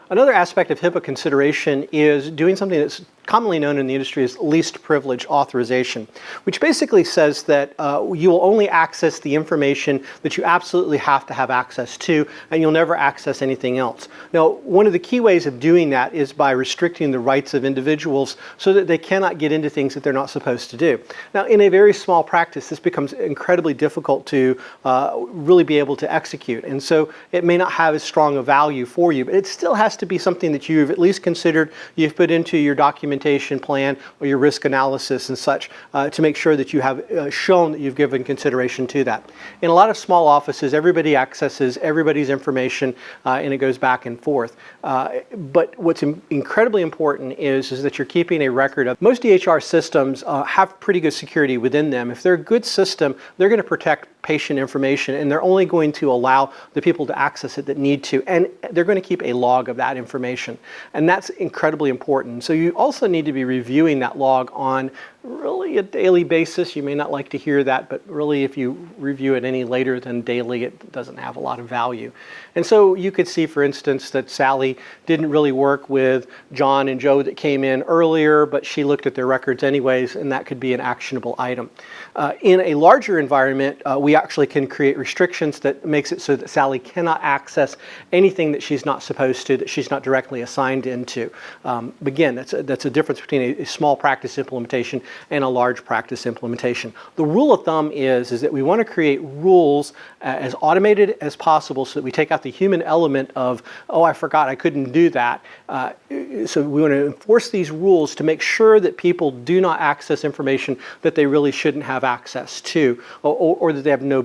Another aspect of HIPAA consideration is doing something that's commonly known in the industry as least privilege authorization, which basically says that you will only access the information that you absolutely have to have access to, and you'll never access anything else. Now, one of the key ways of doing that is by restricting the rights of individuals so that they cannot get into things that they're not supposed to do. Now, in a very small practice, this becomes incredibly difficult to really be able to execute, and so it may not have as strong a value for you, but it still has to be something that you've at least considered, you've put into your documentation plan or your risk analysis and such to make sure that you have shown that you've given consideration to that. In a lot of small offices, everybody accesses everybody's information and it goes back and forth. But what's incredibly important is that you're keeping a record of. Most EHR systems have pretty good security within them. If they're a good system, they're going to protect patient information, and they're only going to allow the people to access it that need to, and they're going to keep a log of that information, and that's incredibly important. So you also need to be reviewing that log on really a daily basis. You may not like to hear that, but really if you review it any later than daily, it doesn't have a lot of value. And so you could see, for instance, that Sally didn't really work with John and Joe that came in earlier, but she looked at their records anyways, and that could be an actionable item. In a larger environment, we actually can create restrictions that makes it so that Sally cannot access anything that she's not supposed to, that she's not directly assigned into. Again, that's a difference between a small practice implementation and a large practice implementation. The rule of thumb is that we want to create rules as automated as possible so that we take out the human element of, oh, I forgot I couldn't do that. So we want to enforce these rules to make sure that people do not access information that they really shouldn't have access to, or that they have no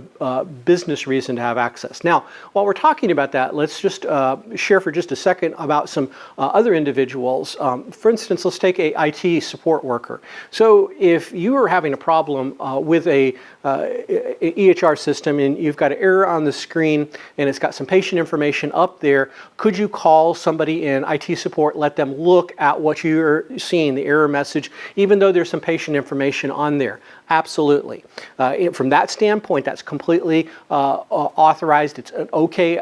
business reason to have access. Now, while we're talking about that, let's just share for just a second about some other individuals. For instance, let's take a IT support worker. So if you are having a problem with a EHR system and you've got an error on the screen and it's got some patient information up there, could you call somebody in IT support, let them look at what you're seeing, the error message, even though there's some patient information on there? Absolutely. From that standpoint, that's completely authorized. It's an okay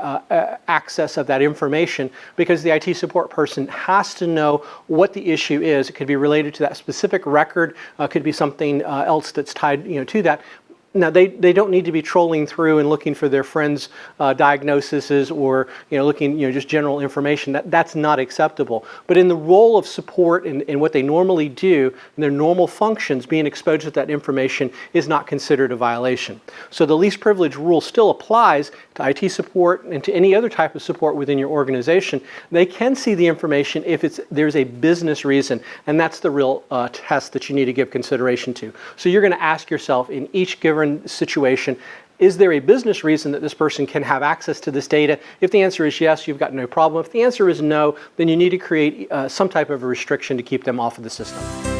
access of that information because the IT support person has to know what the issue is. It could be related to that specific record, could be something else that's tied, to that. Now, they don't need to be trolling through and looking for their friends' diagnoses or looking just general information. That's not acceptable. But in the role of support and what they normally do, and their normal functions, being exposed to that information is not considered a violation. So the least privilege rule still applies to IT support and to any other type of support within your organization. They can see the information if there's a business reason, and that's the real test that you need to give consideration to. So you're going to ask yourself in each given situation, is there a business reason that this person can have access to this data? If the answer is yes, you've got no problem. If the answer is no, then you need to create some type of a restriction to keep them off of the system.